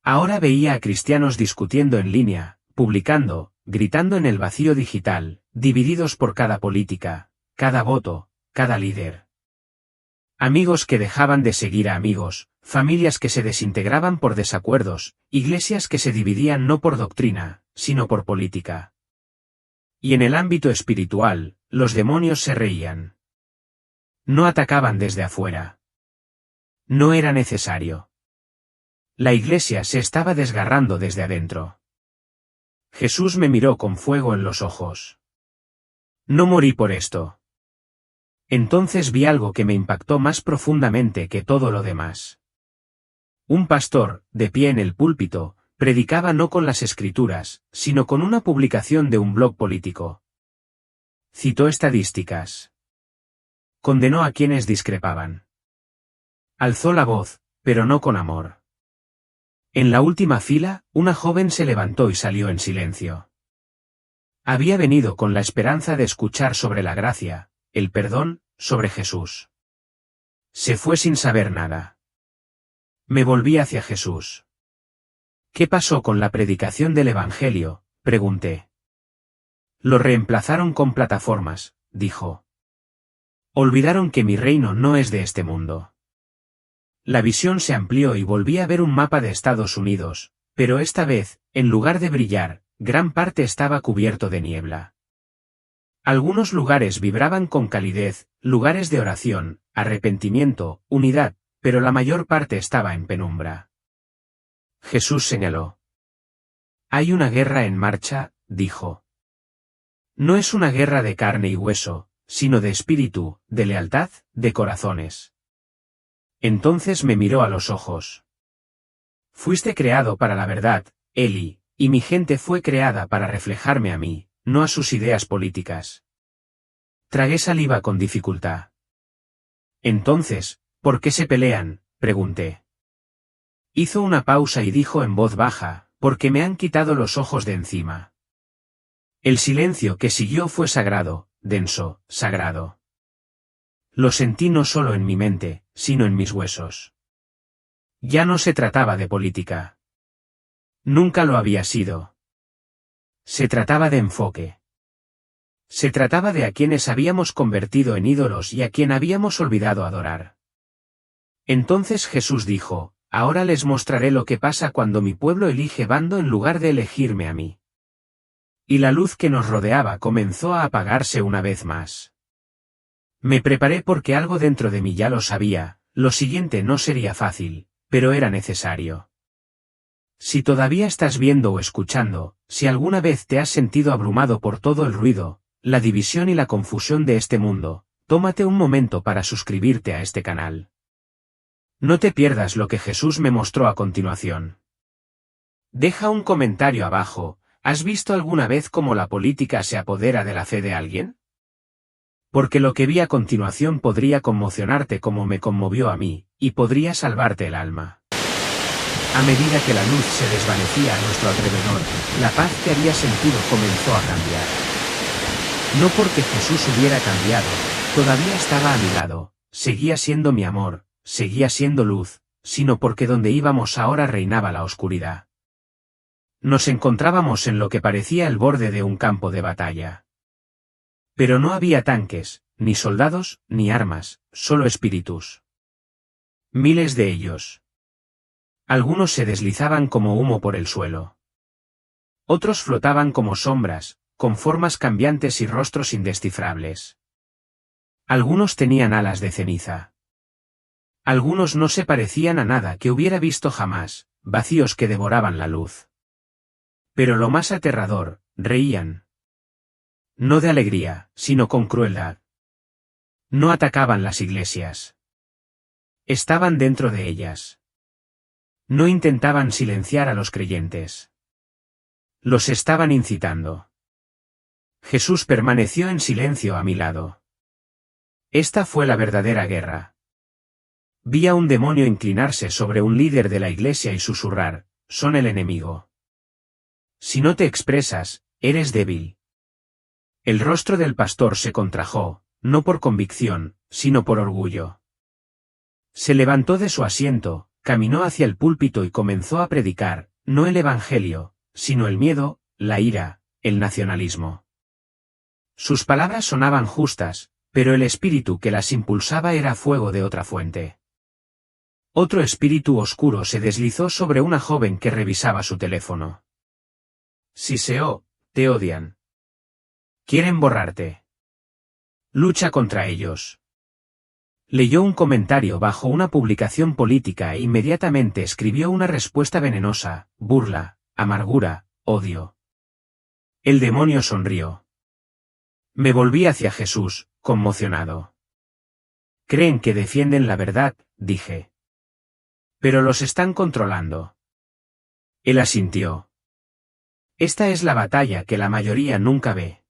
Ahora veía a cristianos discutiendo en línea, publicando, gritando en el vacío digital, divididos por cada política, cada voto, cada líder. Amigos que dejaban de seguir a amigos, familias que se desintegraban por desacuerdos, iglesias que se dividían no por doctrina, sino por política. Y en el ámbito espiritual, los demonios se reían. No atacaban desde afuera. No era necesario. La iglesia se estaba desgarrando desde adentro. Jesús me miró con fuego en los ojos. No morí por esto. Entonces vi algo que me impactó más profundamente que todo lo demás. Un pastor, de pie en el púlpito, predicaba no con las escrituras, sino con una publicación de un blog político. Citó estadísticas. Condenó a quienes discrepaban. Alzó la voz, pero no con amor. En la última fila, una joven se levantó y salió en silencio. Había venido con la esperanza de escuchar sobre la gracia, el perdón, sobre Jesús. Se fue sin saber nada. Me volví hacia Jesús. ¿Qué pasó con la predicación del Evangelio?, pregunté. Lo reemplazaron con plataformas, dijo. Olvidaron que mi reino no es de este mundo. La visión se amplió y volví a ver un mapa de Estados Unidos, pero esta vez, en lugar de brillar, gran parte estaba cubierto de niebla. Algunos lugares vibraban con calidez, lugares de oración, arrepentimiento, unidad, pero la mayor parte estaba en penumbra. Jesús señaló. Hay una guerra en marcha, dijo. No es una guerra de carne y hueso, sino de espíritu, de lealtad, de corazones. Entonces me miró a los ojos. Fuiste creado para la verdad, Eli, y mi gente fue creada para reflejarme a mí, no a sus ideas políticas. Tragué saliva con dificultad. Entonces, ¿por qué se pelean?, pregunté. Hizo una pausa y dijo en voz baja, porque me han quitado los ojos de encima. El silencio que siguió fue sagrado, denso, sagrado. Lo sentí no solo en mi mente, sino en mis huesos. Ya no se trataba de política. Nunca lo había sido. Se trataba de enfoque. Se trataba de a quienes habíamos convertido en ídolos y a quien habíamos olvidado adorar. Entonces Jesús dijo, ahora les mostraré lo que pasa cuando mi pueblo elige bando en lugar de elegirme a mí. Y la luz que nos rodeaba comenzó a apagarse una vez más. Me preparé porque algo dentro de mí ya lo sabía, lo siguiente no sería fácil, pero era necesario. Si todavía estás viendo o escuchando, si alguna vez te has sentido abrumado por todo el ruido, la división y la confusión de este mundo, tómate un momento para suscribirte a este canal. No te pierdas lo que Jesús me mostró a continuación. Deja un comentario abajo, ¿has visto alguna vez cómo la política se apodera de la fe de alguien? Porque lo que vi a continuación podría conmocionarte como me conmovió a mí, y podría salvarte el alma. A medida que la luz se desvanecía a nuestro alrededor, la paz que había sentido comenzó a cambiar. No porque Jesús hubiera cambiado, todavía estaba a mi lado, seguía siendo mi amor, seguía siendo luz, sino porque donde íbamos ahora reinaba la oscuridad. Nos encontrábamos en lo que parecía el borde de un campo de batalla. Pero no había tanques, ni soldados, ni armas, solo espíritus. Miles de ellos. Algunos se deslizaban como humo por el suelo. Otros flotaban como sombras, con formas cambiantes y rostros indescifrables. Algunos tenían alas de ceniza. Algunos no se parecían a nada que hubiera visto jamás, vacíos que devoraban la luz. Pero lo más aterrador, reían. No de alegría, sino con crueldad. No atacaban las iglesias. Estaban dentro de ellas. No intentaban silenciar a los creyentes. Los estaban incitando. Jesús permaneció en silencio a mi lado. Esta fue la verdadera guerra. Vi a un demonio inclinarse sobre un líder de la iglesia y susurrar, son el enemigo. Si no te expresas, eres débil. El rostro del pastor se contrajo, no por convicción, sino por orgullo. Se levantó de su asiento, caminó hacia el púlpito y comenzó a predicar, no el evangelio, sino el miedo, la ira, el nacionalismo. Sus palabras sonaban justas, pero el espíritu que las impulsaba era fuego de otra fuente. Otro espíritu oscuro se deslizó sobre una joven que revisaba su teléfono. Siseo, te odian. Quieren borrarte. Lucha contra ellos. Leyó un comentario bajo una publicación política e inmediatamente escribió una respuesta venenosa, burla, amargura, odio. El demonio sonrió. Me volví hacia Jesús, conmocionado. Creen que defienden la verdad, dije. Pero los están controlando. Él asintió. Esta es la batalla que la mayoría nunca ve.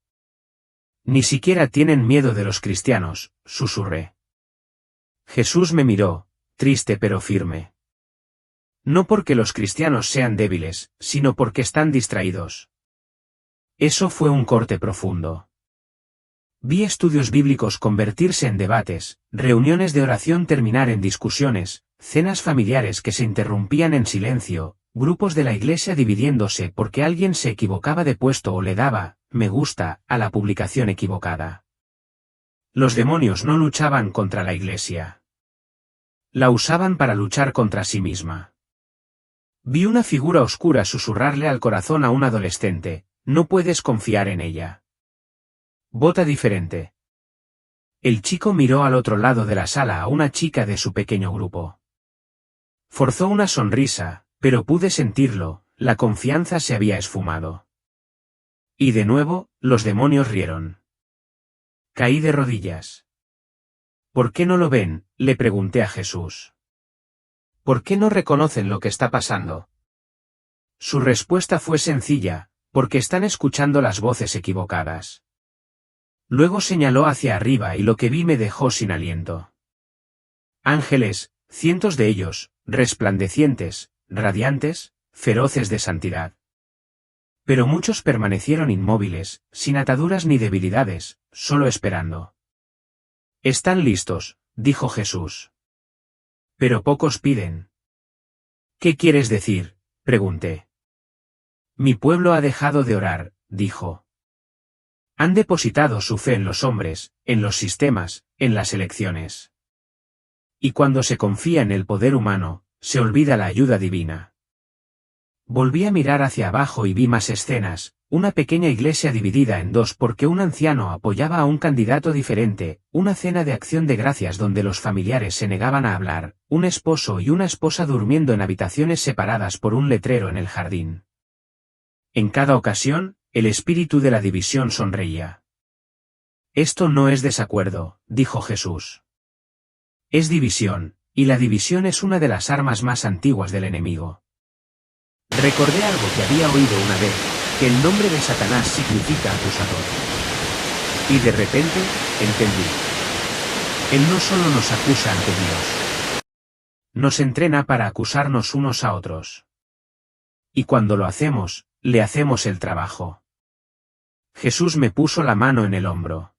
Ni siquiera tienen miedo de los cristianos, susurré. Jesús me miró, triste pero firme. No porque los cristianos sean débiles, sino porque están distraídos. Eso fue un corte profundo. Vi estudios bíblicos convertirse en debates, reuniones de oración terminar en discusiones, cenas familiares que se interrumpían en silencio, grupos de la iglesia dividiéndose porque alguien se equivocaba de puesto o le daba, me gusta, a la publicación equivocada. Los demonios no luchaban contra la iglesia. La usaban para luchar contra sí misma. Vi una figura oscura susurrarle al corazón a un adolescente, no puedes confiar en ella. Vota diferente. El chico miró al otro lado de la sala a una chica de su pequeño grupo. Forzó una sonrisa, pero pude sentirlo, la confianza se había esfumado. Y de nuevo, los demonios rieron. Caí de rodillas. ¿Por qué no lo ven?, le pregunté a Jesús. ¿Por qué no reconocen lo que está pasando? Su respuesta fue sencilla, porque están escuchando las voces equivocadas. Luego señaló hacia arriba y lo que vi me dejó sin aliento. Ángeles, cientos de ellos, resplandecientes, radiantes, feroces de santidad. Pero muchos permanecieron inmóviles, sin ataduras ni debilidades, solo esperando. Están listos, dijo Jesús. Pero pocos piden. ¿Qué quieres decir?, pregunté. Mi pueblo ha dejado de orar, dijo. Han depositado su fe en los hombres, en los sistemas, en las elecciones. Y cuando se confía en el poder humano, se olvida la ayuda divina. Volví a mirar hacia abajo y vi más escenas, una pequeña iglesia dividida en dos porque un anciano apoyaba a un candidato diferente, una cena de acción de gracias donde los familiares se negaban a hablar, un esposo y una esposa durmiendo en habitaciones separadas por un letrero en el jardín. En cada ocasión, el espíritu de la división sonreía. Esto no es desacuerdo, dijo Jesús. Es división, y la división es una de las armas más antiguas del enemigo. Recordé algo que había oído una vez, que el nombre de Satanás significa acusador. Y de repente, entendí. Él no solo nos acusa ante Dios. Nos entrena para acusarnos unos a otros. Y cuando lo hacemos, le hacemos el trabajo. Jesús me puso la mano en el hombro.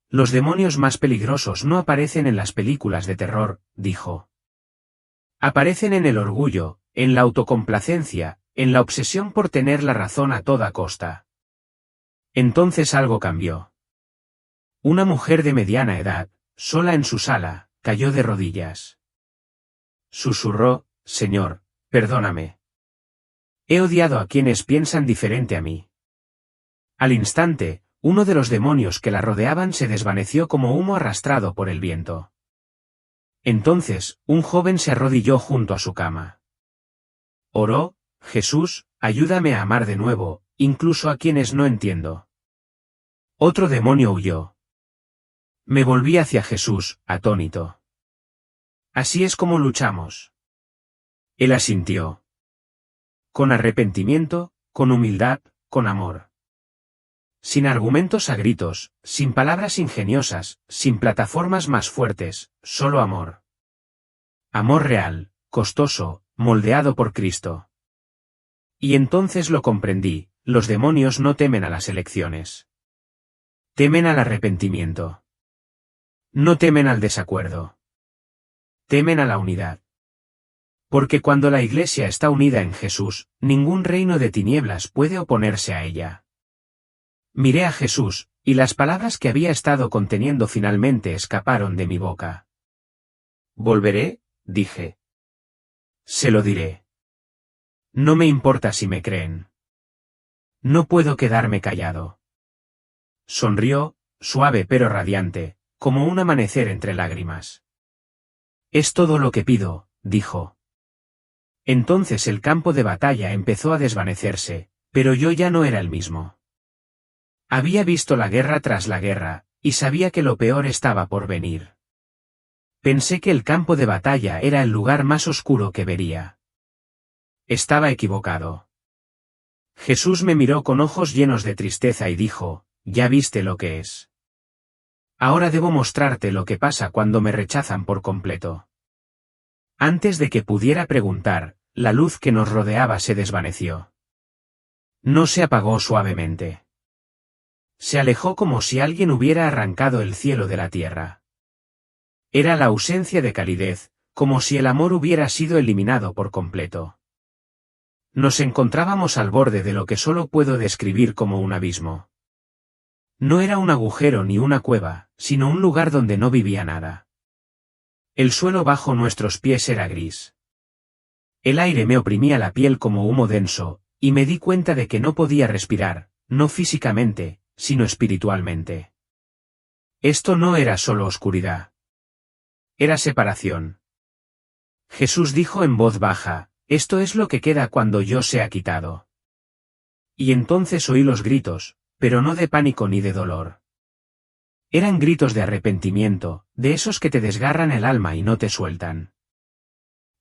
Los demonios más peligrosos no aparecen en las películas de terror, dijo. Aparecen en el orgullo, en la autocomplacencia, en la obsesión por tener la razón a toda costa. Entonces algo cambió. Una mujer de mediana edad, sola en su sala, cayó de rodillas. Susurró, Señor, perdóname. He odiado a quienes piensan diferente a mí. Al instante, uno de los demonios que la rodeaban se desvaneció como humo arrastrado por el viento. Entonces, un joven se arrodilló junto a su cama. Oró, Jesús, ayúdame a amar de nuevo, incluso a quienes no entiendo. Otro demonio huyó. Me volví hacia Jesús, atónito. Así es como luchamos. Él asintió. Con arrepentimiento, con humildad, con amor. Sin argumentos a gritos, sin palabras ingeniosas, sin plataformas más fuertes, solo amor. Amor real, costoso, moldeado por Cristo. Y entonces lo comprendí, los demonios no temen a las elecciones. Temen al arrepentimiento. No temen al desacuerdo. Temen a la unidad. Porque cuando la Iglesia está unida en Jesús, ningún reino de tinieblas puede oponerse a ella. Miré a Jesús, y las palabras que había estado conteniendo finalmente escaparon de mi boca. Volveré, dije. Se lo diré. No me importa si me creen. No puedo quedarme callado. Sonrió, suave pero radiante, como un amanecer entre lágrimas. Es todo lo que pido, dijo. Entonces el campo de batalla empezó a desvanecerse, Pero yo ya no era el mismo. Había visto la guerra tras la guerra, y sabía que lo peor estaba por venir. Pensé que el campo de batalla era el lugar más oscuro que vería. Estaba equivocado. Jesús me miró con ojos llenos de tristeza y dijo, «Ya viste lo que es. Ahora debo mostrarte lo que pasa cuando me rechazan por completo». Antes de que pudiera preguntar, la luz que nos rodeaba se desvaneció. No se apagó suavemente. Se alejó como si alguien hubiera arrancado el cielo de la tierra. Era la ausencia de calidez, como si el amor hubiera sido eliminado por completo. Nos encontrábamos al borde de lo que solo puedo describir como un abismo. No era un agujero ni una cueva, sino un lugar donde no vivía nada. El suelo bajo nuestros pies era gris. El aire me oprimía la piel como humo denso, y me di cuenta de que no podía respirar, no físicamente, sino espiritualmente. Esto no era solo oscuridad. Era separación. Jesús dijo en voz baja, «Esto es lo que queda cuando yo sea quitado». Y entonces oí los gritos, pero no de pánico ni de dolor. Eran gritos de arrepentimiento, de esos que te desgarran el alma y no te sueltan.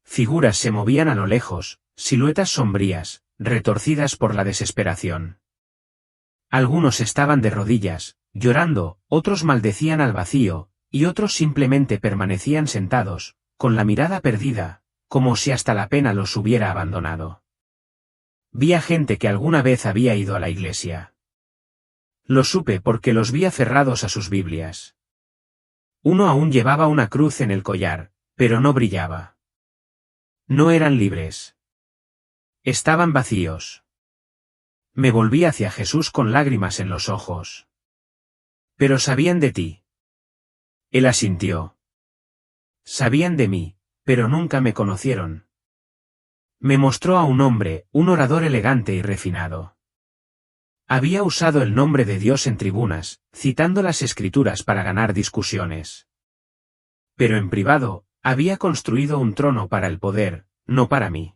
Figuras se movían a lo lejos, siluetas sombrías, retorcidas por la desesperación. Algunos estaban de rodillas, llorando, otros maldecían al vacío, y otros simplemente permanecían sentados, con la mirada perdida, como si hasta la pena los hubiera abandonado. Vi a gente que alguna vez había ido a la iglesia. Lo supe porque los vi aferrados a sus Biblias. Uno aún llevaba una cruz en el collar, pero no brillaba. No eran libres. Estaban vacíos. Me volví hacia Jesús con lágrimas en los ojos. «Pero sabían de ti». Él asintió. «Sabían de mí, pero nunca me conocieron». Me mostró a un hombre, un orador elegante y refinado. Había usado el nombre de Dios en tribunas, citando las Escrituras para ganar discusiones. Pero en privado, había construido un trono para el poder, no para mí.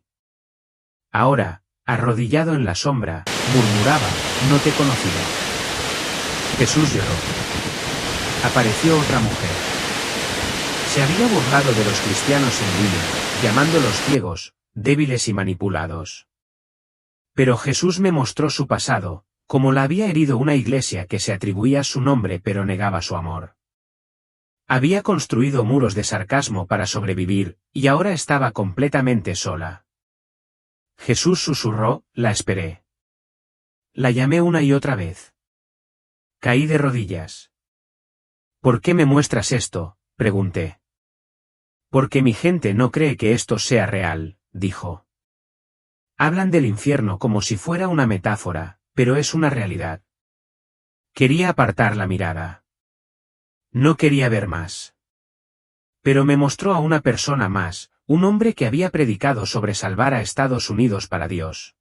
Ahora, arrodillado en la sombra, murmuraba, «No te conocía». Jesús lloró. Apareció otra mujer. Se había burlado de los cristianos en línea, llamándolos ciegos, débiles y manipulados. Pero Jesús me mostró su pasado, como la había herido una iglesia que se atribuía su nombre pero negaba su amor. Había construido muros de sarcasmo para sobrevivir, y ahora estaba completamente sola. Jesús susurró, «La esperé». La llamé una y otra vez. Caí de rodillas. «¿Por qué me muestras esto?», pregunté. «Porque mi gente no cree que esto sea real», dijo. «Hablan del infierno como si fuera una metáfora, pero es una realidad». Quería apartar la mirada. No quería ver más. Pero me mostró a una persona más, un hombre que había predicado sobre salvar a Estados Unidos para Dios.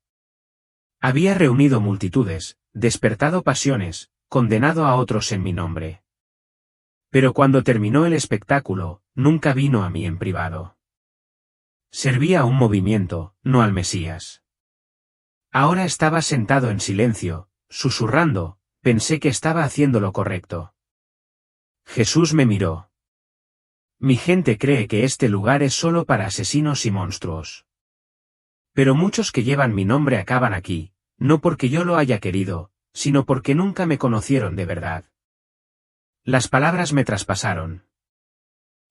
Había reunido multitudes, despertado pasiones, condenado a otros en mi nombre. Pero cuando terminó el espectáculo, nunca vino a mí en privado. Servía a un movimiento, no al Mesías. Ahora estaba sentado en silencio, susurrando, pensé que estaba haciendo lo correcto. Jesús me miró. «Mi gente cree que este lugar es solo para asesinos y monstruos. Pero muchos que llevan mi nombre acaban aquí, no porque yo lo haya querido, sino porque nunca me conocieron de verdad». Las palabras me traspasaron.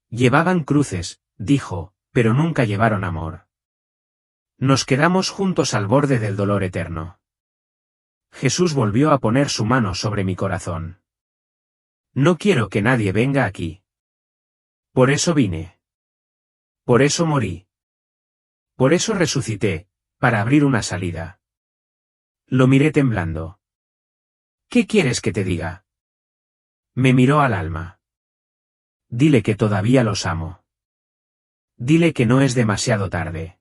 «Llevaban cruces», dijo, «pero nunca llevaron amor». Nos quedamos juntos al borde del dolor eterno. Jesús volvió a poner su mano sobre mi corazón. «No quiero que nadie venga aquí. Por eso vine. Por eso morí. Por eso resucité, para abrir una salida». Lo miré temblando. «¿Qué quieres que te diga?». Me miró al alma. «Dile que todavía los amo. Dile que no es demasiado tarde.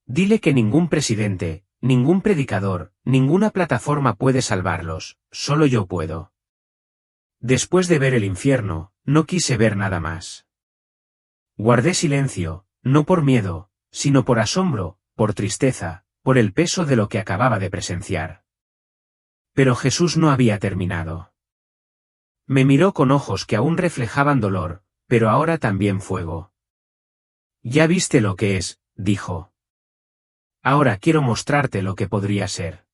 Dile que ningún presidente, ningún predicador, ninguna plataforma puede salvarlos, solo yo puedo». Después de ver el infierno, no quise ver nada más. Guardé silencio, no por miedo, sino por asombro, por tristeza, por el peso de lo que acababa de presenciar. Pero Jesús no había terminado. Me miró con ojos que aún reflejaban dolor, pero ahora también fuego. Ya viste lo que es, dijo. Ahora quiero mostrarte lo que podría ser.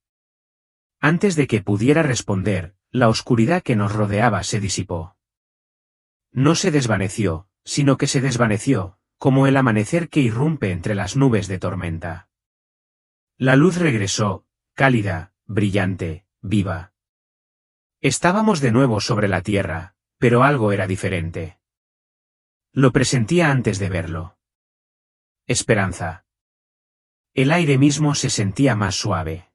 Antes de que pudiera responder, la oscuridad que nos rodeaba se disipó. No se desvaneció, sino que se desvaneció, como el amanecer que irrumpe entre las nubes de tormenta. La luz regresó, cálida, brillante, viva. Estábamos de nuevo sobre la tierra, pero algo era diferente. Lo presentía antes de verlo. Esperanza. El aire mismo se sentía más suave.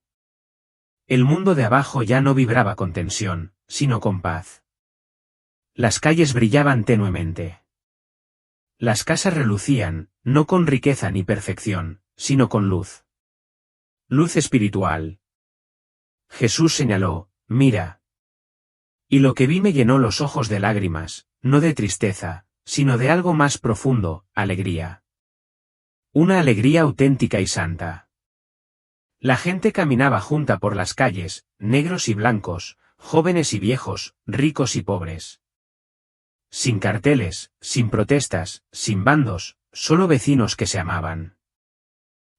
El mundo de abajo ya no vibraba con tensión, sino con paz. Las calles brillaban tenuemente. Las casas relucían, no con riqueza ni perfección, sino con luz. Luz espiritual. Jesús señaló, mira. Y lo que vi me llenó los ojos de lágrimas, no de tristeza, sino de algo más profundo, alegría. Una alegría auténtica y santa. La gente caminaba junta por las calles, negros y blancos, jóvenes y viejos, ricos y pobres. Sin carteles, sin protestas, sin bandos, solo vecinos que se amaban.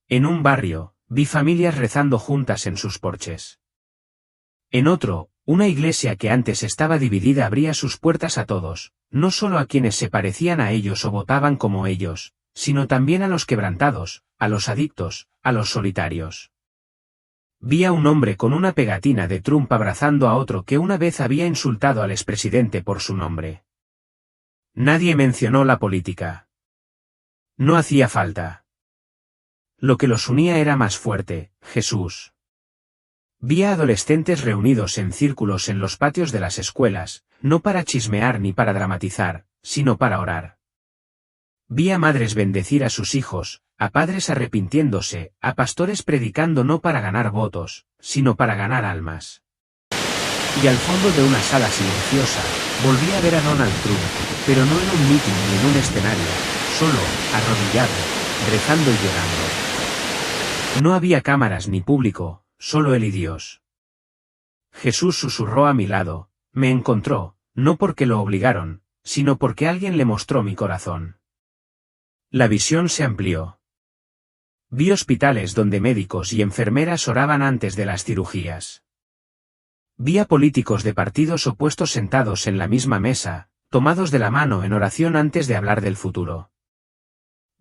En un barrio, vi familias rezando juntas en sus porches. En otro, una iglesia que antes estaba dividida abría sus puertas a todos, no solo a quienes se parecían a ellos o votaban como ellos, sino también a los quebrantados, a los adictos, a los solitarios. Vi a un hombre con una pegatina de Trump abrazando a otro que una vez había insultado al expresidente por su nombre. Nadie mencionó la política. No hacía falta. Lo que los unía era más fuerte, Jesús. Vi a adolescentes reunidos en círculos en los patios de las escuelas, no para chismear ni para dramatizar, sino para orar. Vi a madres bendecir a sus hijos, a padres arrepintiéndose, a pastores predicando no para ganar votos, sino para ganar almas. Y al fondo de una sala silenciosa, volví a ver a Donald Trump, pero no en un mitin ni en un escenario, solo, arrodillado, rezando y llorando. No había cámaras ni público, solo él y Dios. Jesús susurró a mi lado, me encontró, no porque lo obligaron, sino porque alguien le mostró mi corazón. La visión se amplió. Vi hospitales donde médicos y enfermeras oraban antes de las cirugías. Vi a políticos de partidos opuestos sentados en la misma mesa, tomados de la mano en oración antes de hablar del futuro.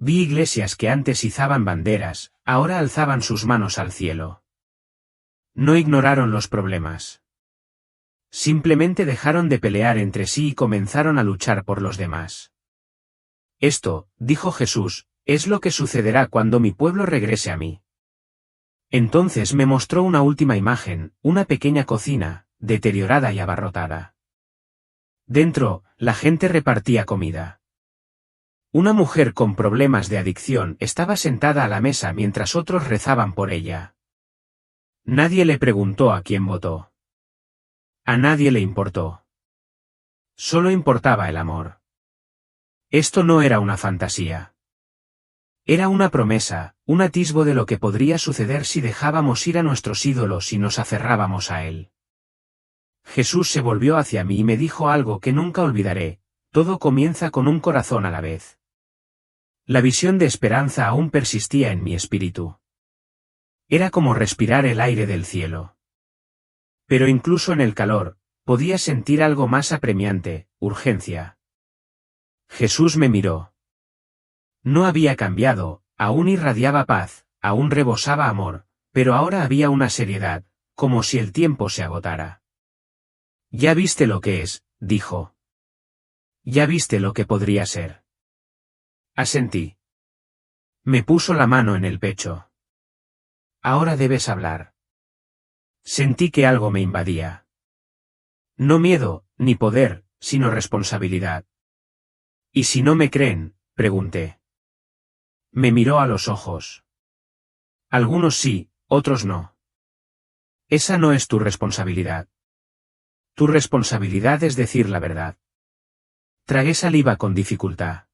Vi iglesias que antes izaban banderas, ahora alzaban sus manos al cielo. No ignoraron los problemas. Simplemente dejaron de pelear entre sí y comenzaron a luchar por los demás. Esto, dijo Jesús, es lo que sucederá cuando mi pueblo regrese a mí. Entonces me mostró una última imagen, una pequeña cocina, deteriorada y abarrotada. Dentro, la gente repartía comida. Una mujer con problemas de adicción estaba sentada a la mesa mientras otros rezaban por ella. Nadie le preguntó a quién votó. A nadie le importó. Solo importaba el amor. Esto no era una fantasía. Era una promesa, un atisbo de lo que podría suceder si dejábamos ir a nuestros ídolos y nos aferrábamos a él. Jesús se volvió hacia mí y me dijo algo que nunca olvidaré, todo comienza con un corazón a la vez. La visión de esperanza aún persistía en mi espíritu. Era como respirar el aire del cielo. Pero incluso en el calor, podía sentir algo más apremiante, urgencia. Jesús me miró. No había cambiado, aún irradiaba paz, aún rebosaba amor, pero ahora había una seriedad, como si el tiempo se agotara. Ya viste lo que es, dijo. Ya viste lo que podría ser. Asentí. Me puso la mano en el pecho. Ahora debes hablar. Sentí que algo me invadía. No miedo, ni poder, sino responsabilidad. ¿Y si no me creen?, pregunté. Me miró a los ojos. Algunos sí, otros no. Esa no es tu responsabilidad. Tu responsabilidad es decir la verdad. Tragué saliva con dificultad.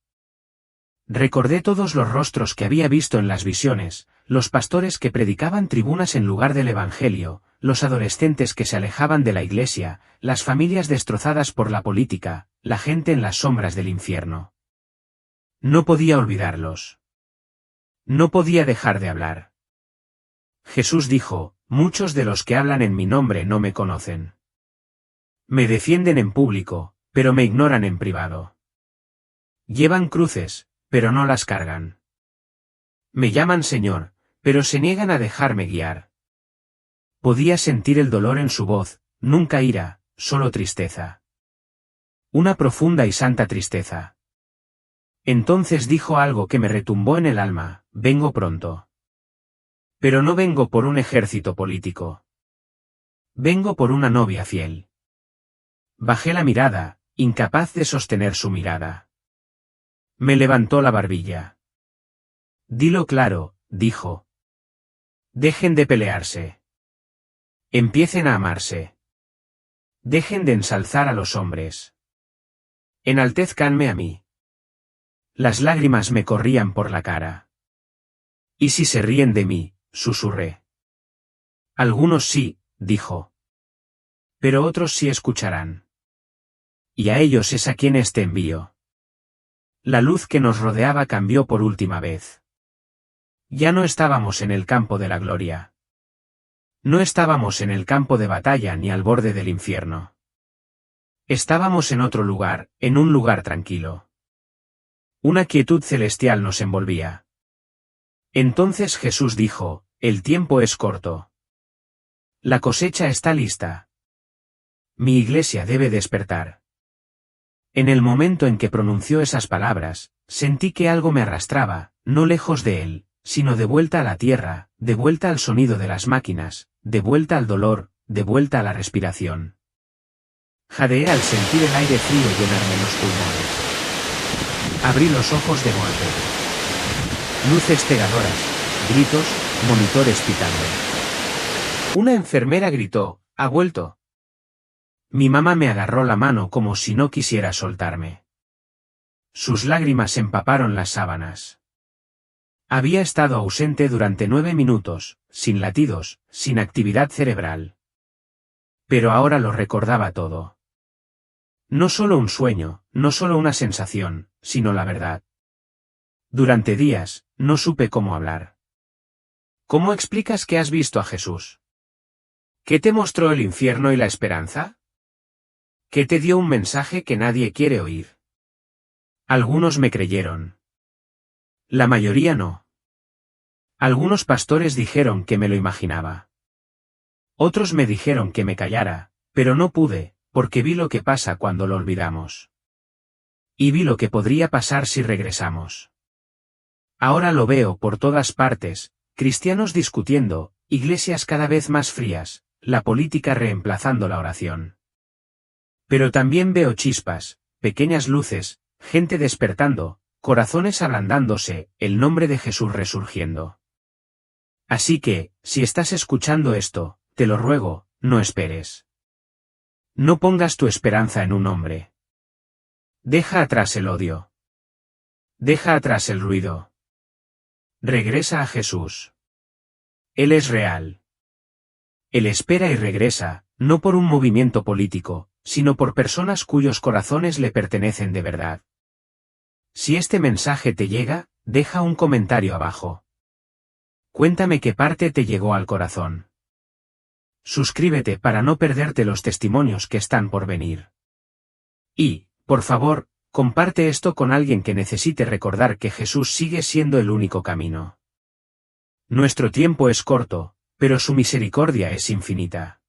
Recordé todos los rostros que había visto en las visiones, los pastores que predicaban tribunas en lugar del Evangelio, los adolescentes que se alejaban de la iglesia, las familias destrozadas por la política, la gente en las sombras del infierno. No podía olvidarlos. No podía dejar de hablar. Jesús dijo, muchos de los que hablan en mi nombre no me conocen. Me defienden en público, pero me ignoran en privado. Llevan cruces, pero no las cargan. Me llaman Señor, pero se niegan a dejarme guiar. Podía sentir el dolor en su voz, nunca ira, solo tristeza. Una profunda y santa tristeza. Entonces dijo algo que me retumbó en el alma, vengo pronto. Pero no vengo por un ejército político. Vengo por una novia fiel. Bajé la mirada, incapaz de sostener su mirada. Me levantó la barbilla. Dilo claro, dijo. Dejen de pelearse. Empiecen a amarse. Dejen de ensalzar a los hombres. Enaltezcanme a mí. Las lágrimas me corrían por la cara. ¿Y si se ríen de mí? Susurré. Algunos sí, dijo. Pero otros sí escucharán. Y a ellos es a quienes te envío. La luz que nos rodeaba cambió por última vez. Ya no estábamos en el campo de la gloria. No estábamos en el campo de batalla ni al borde del infierno. Estábamos en otro lugar, en un lugar tranquilo. Una quietud celestial nos envolvía. Entonces Jesús dijo, el tiempo es corto. La cosecha está lista. Mi iglesia debe despertar. En el momento en que pronunció esas palabras, sentí que algo me arrastraba, no lejos de él, sino de vuelta a la tierra, de vuelta al sonido de las máquinas, de vuelta al dolor, de vuelta a la respiración. Jadeé al sentir el aire frío llenarme los pulmones. Abrí los ojos de golpe. Luces cegadoras, gritos, monitores pitando. Una enfermera gritó, «¡Ha vuelto!». Mi mamá me agarró la mano como si no quisiera soltarme. Sus lágrimas empaparon las sábanas. Había estado ausente durante 9 minutos, sin latidos, sin actividad cerebral. Pero ahora lo recordaba todo. No solo un sueño, no solo una sensación, sino la verdad. Durante días, no supe cómo hablar. ¿Cómo explicas que has visto a Jesús? ¿Qué te mostró el infierno y la esperanza? ¿Qué te dio un mensaje que nadie quiere oír? Algunos me creyeron. La mayoría no. Algunos pastores dijeron que me lo imaginaba. Otros me dijeron que me callara, pero no pude, porque vi lo que pasa cuando lo olvidamos. Y vi lo que podría pasar si regresamos. Ahora lo veo por todas partes, cristianos discutiendo, iglesias cada vez más frías, la política reemplazando la oración. Pero también veo chispas, pequeñas luces, gente despertando, corazones ablandándose, el nombre de Jesús resurgiendo. Así que, si estás escuchando esto, te lo ruego, no esperes. No pongas tu esperanza en un hombre. Deja atrás el odio. Deja atrás el ruido. Regresa a Jesús. Él es real. Él espera y regresa, no por un movimiento político, sino por personas cuyos corazones le pertenecen de verdad. Si este mensaje te llega, deja un comentario abajo. Cuéntame qué parte te llegó al corazón. Suscríbete para no perderte los testimonios que están por venir. Y, por favor, comparte esto con alguien que necesite recordar que Jesús sigue siendo el único camino. Nuestro tiempo es corto, pero su misericordia es infinita.